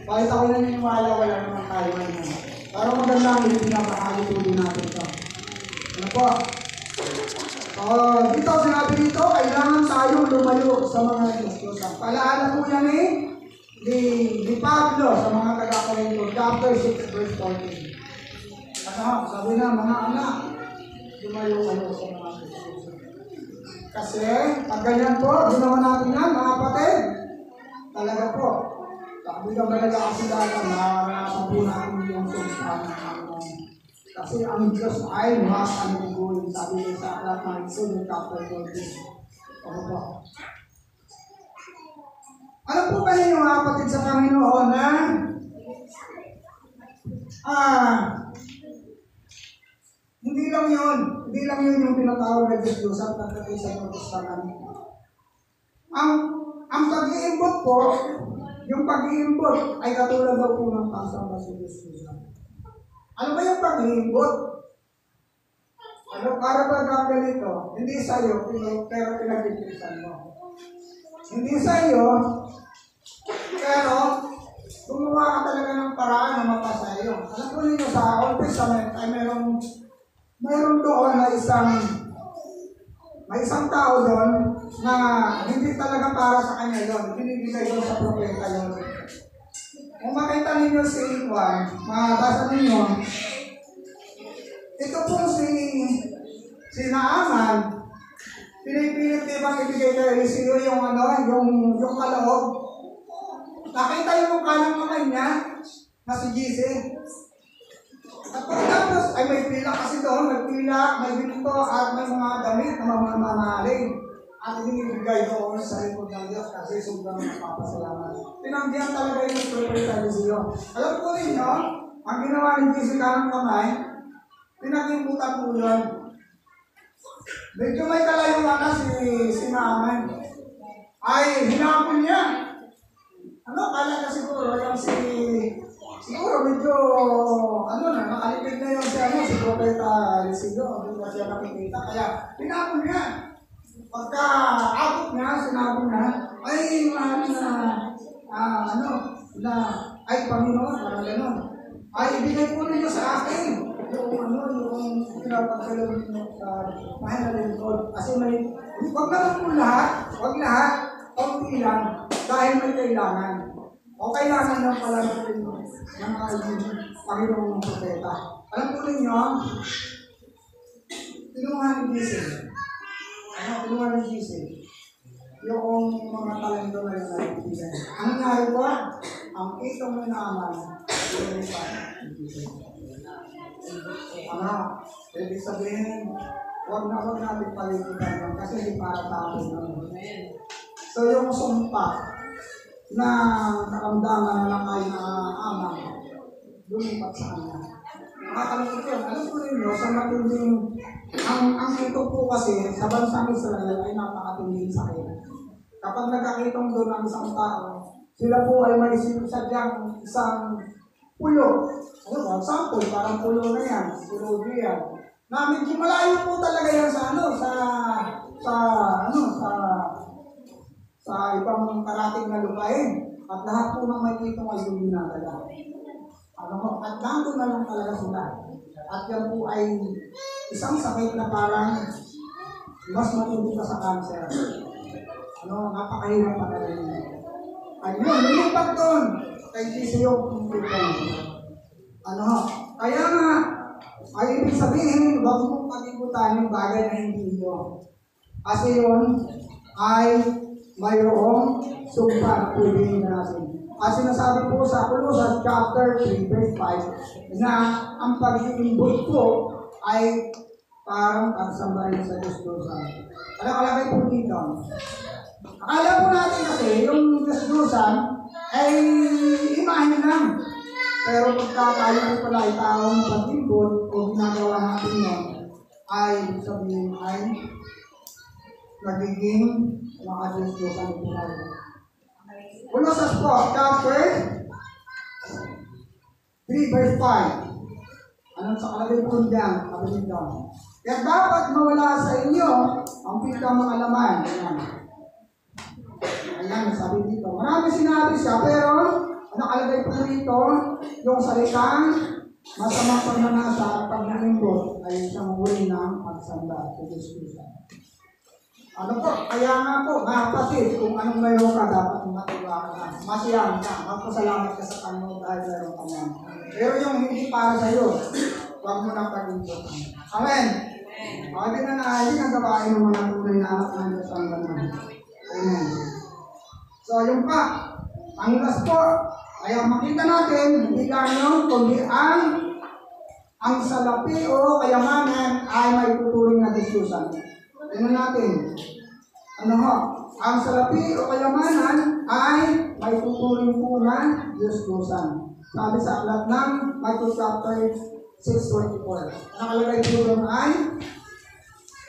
Kahit ako naniniwala, wala naman tayo ngayon. Pero maganda ang pinapahali tuloy natin ito. Ano po? Dito, sinabi dito, kailangan tayong lumayo sa mga Diyos. Palaala po yan ni Pablo sa mga taga-Korinto, chapter 6, verse 14. Ano, sabi na, mga anak, lumayo kayo sa mga Diyos. Kasi, pag ganyan po, ginawa natin yan, mga kapatid, talaga po, sabi ka talaga kasi dahil naranasan po natin yung sumpa ng Panginoon. Kasi ang Diyos ay makanuguin, sabi ko sa aklat ng Exodus chapter 14. Ano po? Ano po kayo yung mga kapatid sa Panginoon na hindi lang yun yung pinatawag na Diyos at pagkatay sa New Testament. Ang pag-iimbot po, yung pag-iimbot ay katulad daw po ng pagsamba sa Diyos. Ano ba yung pag-iimbot? Ano, para ba ganito? Hindi sa'yo, pero pinag-ipisan mo. Hindi sa'yo, pero gumawa ka talaga ng paraan na mapasayo. Alam po ninyo, sa Old Testament ay meron doon na may isang tao doon na hindi talaga para sa kanya yun. Binibigay doon sa propeta yun. Kung makita ninyo si Juan, mabasa ninyo, ito po si Naaman, pinipilit ibang ibigay kay Eliseo yung kaloob. Nakita yung kanang kamay niya na si Jesse. At pagkatapos ay may pila kasi doon, may binito at may mga damit na mamamaling. At binibigay doon sa likod ng Diyos kasi sobrang napapasalamat. Tinanggihan talaga yung propeta Eliseo. Alam po ninyo, ang ginawa ni Jesse kanang kamay, pinagimbutan po yun. Medyo may kalayuan na si Naaman. Ay, hinapon niya. Ano, kala na siguro yung siguro medyo, nakalipid na yung si propeta Eliseo. Hindi na siya nakikita. Kaya, hinapon niya. Pagka abot niya, sinabi niya, ay, ay, Panginoon, parang gano'n. Ay, ibigay po ninyo sa akin. Yung pinapagkalaw ninyo sa mahal na lingkod. Kasi wag naman po lahat, kaunti lang, dahil may kailangan. O kailangan lang pala natin ng Panginoon ng propeta. Alam po ninyo, kinuha ni Jesse. Kinuha ni Jesse? Yung mga talento na yung naibigay. Ang nangyari po, ang itong na naman, yung iba. Ibig sabihin, huwag natin palikitan yan kasi hindi para tao naman. So yung sumpa na nakamdaman na kayo na amang, lumipat sa kanya. Nakakalungkot yun. Alam po ninyo, sa matinding, ang ito po kasi sa bansang Israel ay napakatinding sakit. Kapag nagkakitong doon ang isang tao, sila po ay may sadyang isang pulo. Ano ba? Sample, parang pulo na yan. Pulo diyan. Na medyo malayo po talaga yan sa ibang karating na lupain. At lahat po ng may kitong ay duminadala. At nandun na lang talaga sila. At yan po ay isang sakit na parang mas matindi pa sa cancer. Napakahirap pa talaga. Ayun, lumipat doon. Kay Eliseo yung people. Kaya nga, ay ibig sabihin, huwag mong pag-ikutan yung bagay na hindi yun. Kasi yun ay mayroong sumpa na pwede natin. At sinasabi po sa Colossians chapter 3, verse 5, na ang pag-iimbot po ay parang pagsambahin sa Diyos-Diyosan. Ano kalagay po dito? Akala po natin kasi yung Diyos-Diyosan ay imahin lang. Pero pagka tayo po pala ay taong pag-imbot o ginagawa natin yun, ay sabihin ay nagiging mga Diyos-Diyosan po tayo. Colossians po, chapter 3, verse 5. Anong sa kalagay po diyan? Sabi nito. Kaya dapat mawala sa inyo ang pitang mga laman. Ayan, sabi dito. Marami sinabi siya, pero ano kalagay po dito? Yung salitang masamang pagnanasa at pagnanindot ay isang huli ng pagsamba sa Diyos-Diyosan. Ano po? Kaya nga po, mga kapatid, kung anong mayroon ka, dapat matiwala ka. Masiyang ka. Magpasalamat ka sa Panginoon dahil mayroon ka yan. Pero yung hindi para sa iyo, huwag mo nang pag-intotan. Amen? Pwede na naayos ang gawain mo ng tunay na anak ng Diyos ang ganun. Amen. So, yung pa, ang last po, ay makita natin, hindi ganyan, kundi ang salapi o kayamanan ay may tuturing na Diyos-Diyosan. Tingnan natin. Ano ho? Ang salapi o kayamanan ay may tuturing po ng Diyos-Diyosan. Sabi sa aklat ng Matthew chapter 6:24. Nakalagay po doon ay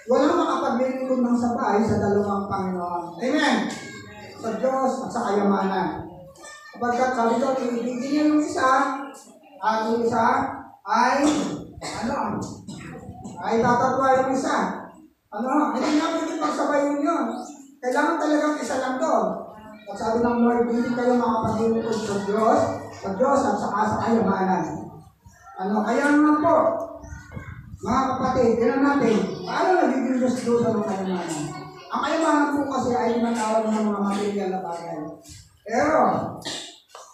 walang makapaglilingkod ng sabay sa dalawang Panginoon. Amen! Sa Diyos at sa kayamanan. Kapagkat sabi ko, ibigin niya yung isa, at yung isa ay tatatwa yung isa. Hindi nga pwede pagsabayin yun. Kailangan talagang isa lang doon. At sabi ng Lord, hindi kayo makapaglilingkod sa Diyos at sa kayamanan. Kaya nga po, mga kapatid, tingnan natin, paano nagiging Diyos-Diyosan ng kayamanan? Ang kayamanan po kasi ay tinatawag ng mga material na bagay. Pero,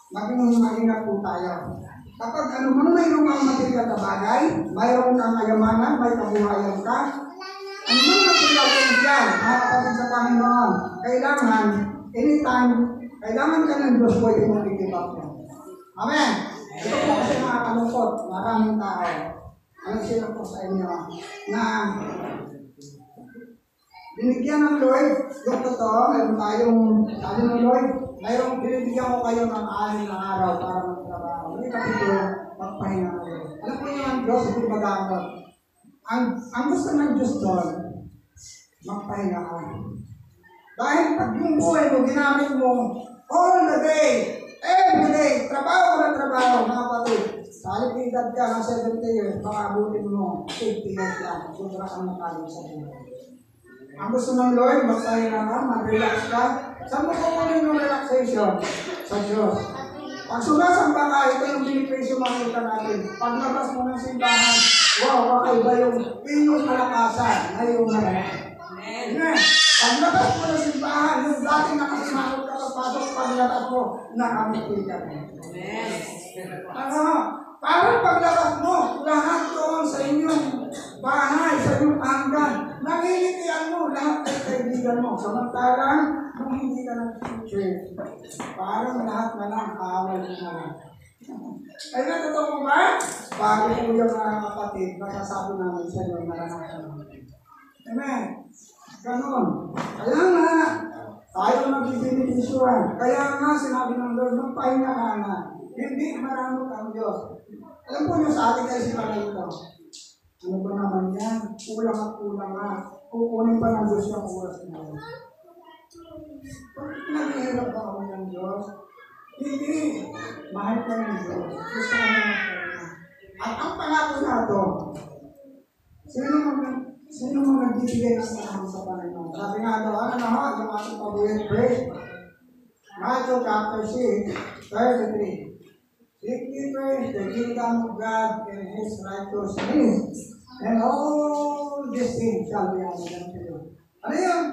mag-ingat po tayo. Kapag mayroong mga material na bagay, mayroong kang kayamanan, may kabuhayan ka, ano man material ko dyan, mga kapatid sa Panginoon, kailangan, anytime, kailangan ka ng Diyos, pwede mong i-give-up yan. Amen! Ito po kasi nakakalungkot, maraming tao. Ano sila po sa inyo na binigyan ng Lord, yung totoo, mayroon tayong, sabi ng Lord, mayroong binibigyan ko kayo ng 6 na araw para magtrabaho. Hindi kapito, magpahinga kayo. Alam po nyo ang Diyos, hindi magamot. Ang gusto ng Diyos doon, magpahinga ka. Dahil pag yung buhay mo, ginamit mo, all the day, every day, trabaho na trabaho, mga kapatid. Sa alipidad ka ng 70 years, baka abutin mo, 50 years lang, sobra kang nakalim sa buhay. Ang gusto ng Lord, magpahinga ka, mag-relax ka. Saan mo kukunin yung relaxation? Sa Diyos. Pag sumasamba ka, ito yung beneficio makita natin. Paglabas mo ng simbahan, wow, kakaiba yung malakasan na yung nalalaki. Amen. Paglabas mo ng simbahan, yung dati nakasimangot ka sa pasok, paglabas mo, nakamiti ka. Amen. Parang paglabas mo, lahat doon sa inyong bahay, sa inyong hanggan, nangilitian mo lahat ay kaibigan mo. Samantalang, kung hindi ka nag-church, parang lahat na lang, awal mo na lang. Ay natotoo mo ba? Bago po yung mga kapatid, masasabi namin sa inyo, naranasan namin. Amen. Ganon. Kaya nga, tayo nagbibinibisuan. Kaya nga, sinabi ng Lord, magpahinga ka na. Hindi maramot ang Diyos. Alam po nyo sa ating kaisipan ito. Ano ba naman yan? Kulang at kulang nga. Kukunin pa ng Diyos yung oras na yun. Naghihirap ba kami ng Diyos? Hindi. Mahal ka ng Diyos. Gusto ka naman ka. At ang pangako na ito, sino mo nagbibigay sa Panginoon? Sabi nga daw, yung ating pabuhin praise. Matthew chapter 6, 33. Seek ye first the kingdom of God and His righteousness, and all these things shall be added unto you. Ano yun?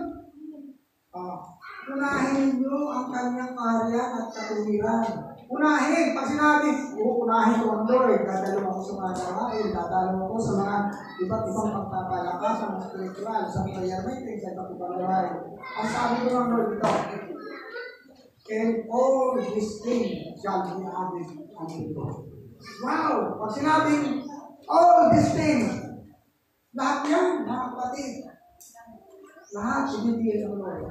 Unahin niyo ang kanyang kaharian at katuwiran. Unahin. Pag sinabi, unahin ko ang Lord, dadalo ako sa mga gawain, dadalo ako sa mga iba't ibang pagpapalakas, sa mga spiritual, sa prayer meeting, sa iba't ibang gawain. Ang sabi ko ng Lord ito, and all these things shall be added unto you. Wow! Pag sinabing all these things, lahat yan, mga kapatid, lahat ibibigay ng Lord.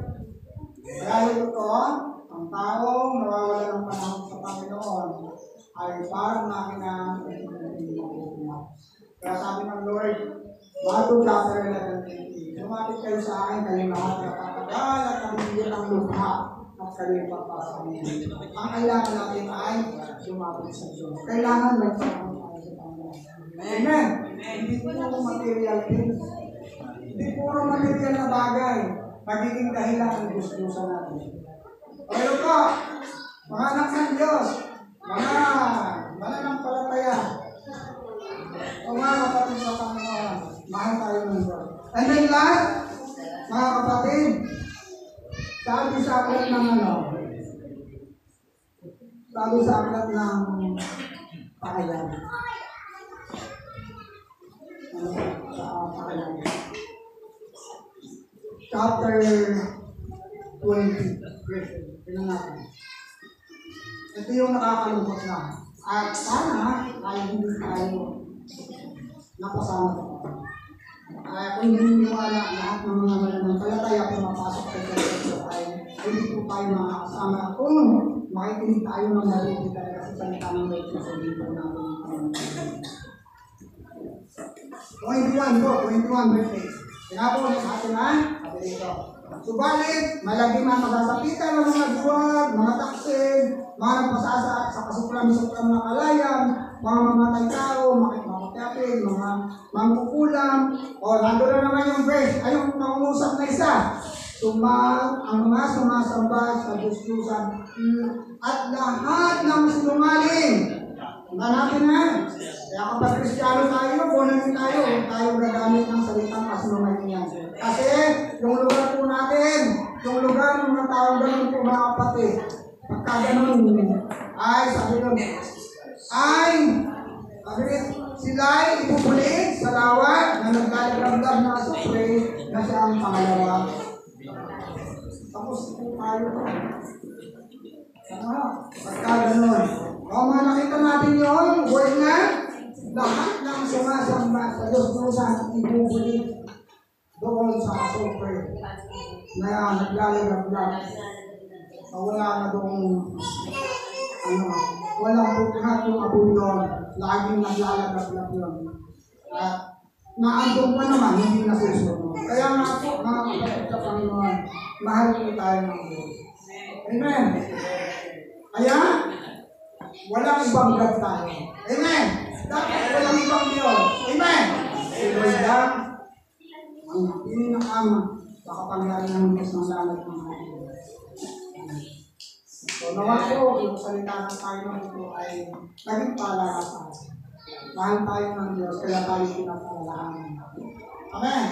Kaya ito, ang taong nawawala ng panahon sa Panginoon ay parang makina ng kaya sabi ng Lord, Matthew chapter 11, lumapit kayo sa akin, kayo lahat na katagal at nabibigyan ng lukha at kayo papasahin. Ang kailangan natin ay lumapit sa Diyos. Kailangan may panahon tayo sa Panginoon. Amen? Hindi puro material things. Hindi puro material na bagay. Magiging dahilan ang gusto-gusto natin. Pero po, mga anak ng Diyos, mga mananampalataya, o mga kapatid sa Panginoon, mahal tayo ng Diyos. And then last, mga kapatid, sabi sa aklat ng sabi sa aklat ng Pakayan. Pakayan. Chapter 20. Tingnan natin. Ito yung nakakalungkot na. At sana ay hindi tayo napasama sa Panginoon. Kung hindi wala lahat ng mga mananampalataya pumapasok sa Diyos ay hindi po tayo makakasama kung makikinig tayo ng mabuti talaga sa salita ng Diyos sa dito natin. 21 po, 21 birthday. Kaya po, natin na, sabi dito. Subalit, malaging mga masasakitan ng mga duwag, mga taksin, mga nagpasasa sa kasuklam-suklam na kalayan, mga mamatay tao, makikapapapin, mga mangkukulam, o nando na naman yung verse, ay yung pangungusap na isa. Ang mga sumasamba sa Diyos-Diyosan at lahat ng sinungaling. Hanapin na. Kaya kapag Kristiyano tayo, bunanin tayo, tayo gagamit ng salitang kasinungalingan. Kasi yung lugar po natin, yung lugar ng mga taong ganun po mga kapatid, pagka ganun, ay sabi nun, sila ay ipupulit sa lawat na naglalaglamdam na supre na siya ang pangalawa. Tapos po tayo. Pagka ganun. O mga nakita natin yun, word na, lahat ng sumasamba sa Diyos-Diyosan at ipupulit doon sa supre na naglalaglamdam. Wala na doon, walang bukhat yung apoy doon, laging naglalaglamdam yun. At naandong pa naman, hindi nasusunod. Kaya nga po, mga kapatid sa Panginoon, mahal po tayo ng Diyos. Amen. Kaya, walang ibang God tayo. Amen. Dapat walang ibang Diyos. Amen. Amen lang. Ang pinakama sa kapangyarihan ng Diyos ng langit ng mga Diyos. So, naman po, yung salita ng tayo ng ito ay naging paalala sa atin. Mahal tayo ng Diyos, kaya tayo pinapaalalahanan. Amen.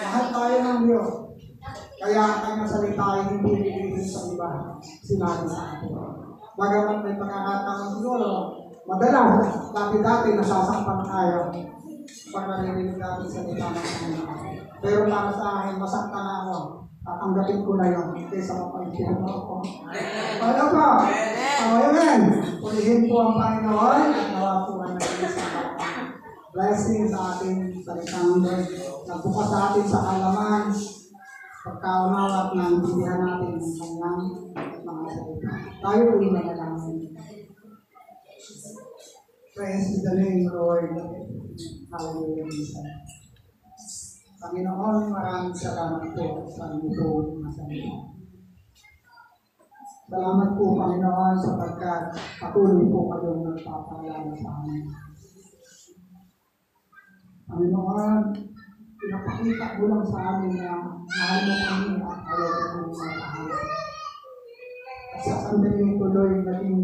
Mahal tayo ng Diyos. Kaya ang kanyang salita ay hindi bibigyan sa iba. Sinabi sa atin. Bagamat may pagkakataon siguro, madalas, dati-dati nasasaktan tayo pag narinig natin sa salita ng Panginoon. Pero para sa akin, masaktan na ako. Tatanggapin ko na yun kaysa mapagkira ako. Ano po? Amen. Pulihin po ang Panginoon at nawapuan natin sa blessing sa ating salitang Lord. Nagbukas sa atin sa kalaman, pagkaunawa at nandibihan natin ng kanyang mga salita. Tayo po yung manalangin. Praise the name, Lord. Hallelujah. Panginoon, maraming salamat po sa ito na salita. Salamat po, Panginoon, sapagkat patuloy po kayong nagpapaalala sa amin. Panginoon, pinapakita mo lang sa amin na mahal mo kami at ayaw ko ng mga tahanan. At sa sandali tuloy naging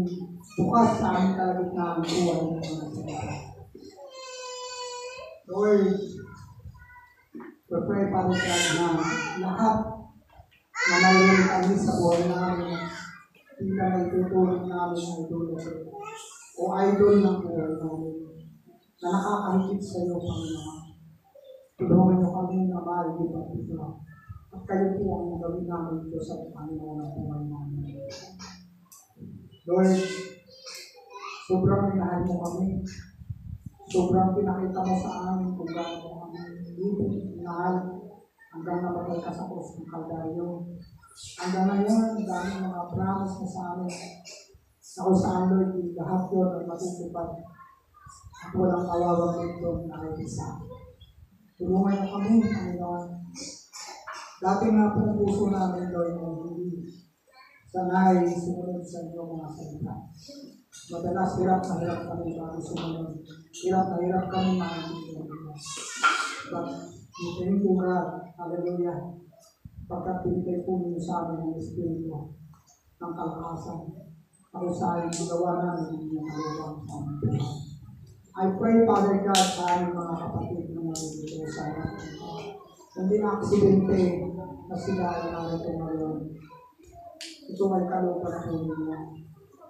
bukas sa aming kalagitnaan buhay ng mga salita. Lord, we-pray para sa na lahat na mayroon kami sa buhay namin tila may tuturing namin ng idol o idol ng buhay namin na nakakahigit sa iyo, Panginoon. Tulungan niyo kami na maligid at ito. At kayo po ang gawin namin ito sa Panginoon ng buhay namin. Lord, sobrang minahal mo kami. Sobrang pinakita mo sa amin kung gaano kami ibig, minahal, hanggang namatay ka sa krus ng Kalbaryo. Hanggang ngayon, ang daming mga promise mo sa amin na kung saan, Lord, lahat yun ay matutupad at walang kawawang dito na ay isa. Tulungan niyo kami, Panginoon. Dati nga po ang puso namin, Lord, na hindi sanay sumunod sa inyo mga salita. Madalas hirap na hirap kami bago sumunod. Hirap na hirap kami makikita. But, thank you, God. Hallelujah. Pagkat pinigay po niyo sa amin ang Espiritu ng kalakasan. Ako sa amin, magawa namin yung kalawang sa amin. I pray, Father God, sa aming mga kapatid na narito sa amin. Hindi na aksidente na sila ay narito ngayon. Ito ay kalooban po ninyo.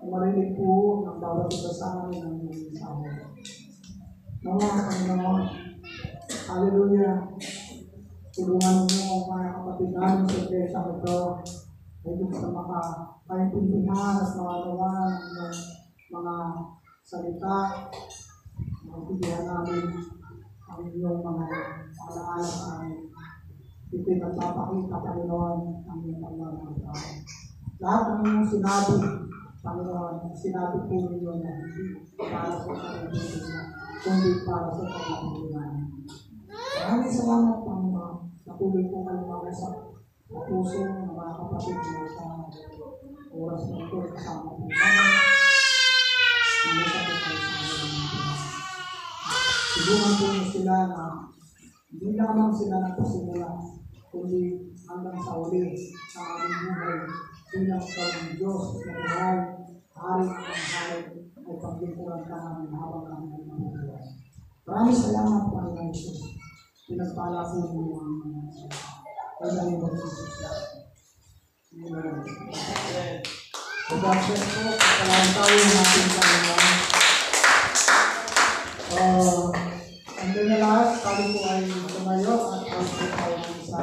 Marinig po ng bawat isa sa amin ang mensahe. Nawa, Panginoon, hallelujah. Tulungan niyo ang mga kapatid namin sa iglesia ito ay dun sa makapaintindihan at makagawa ng mga salita. Maintindihan namin ang inyong mga alaala sa amin. Ito'y nagpapakita, Panginoon, ang inyong pagmamahal. Lahat ng inyong sinabi, Panginoon, sinabi po ninyo na hindi para sa pagkakulang, kundi para sa pagkakulang. Maraming salamat, Panginoon. Natuloy po kayo mag-usap sa puso ng mga kapatid mo sa oras na ito kasama po kami. Mag-usap po kayo sa mga tulungan po niyo sila na hindi lamang sila nagpasimula, kundi hanggang sa uli sa aming buhay bilang ng Diyos na buhay, hari ng hari ay paglingkuran ka namin habang kami ay mabubuhay. Maraming salamat, Panginoon Jesus. Pinagpala po niyo ang mga kailangan mo ng Jesus. Amen. So, God bless po. Pagkalaan tayo natin sa mga and then na lahat, kami po ay tumayo at kami po tayo sa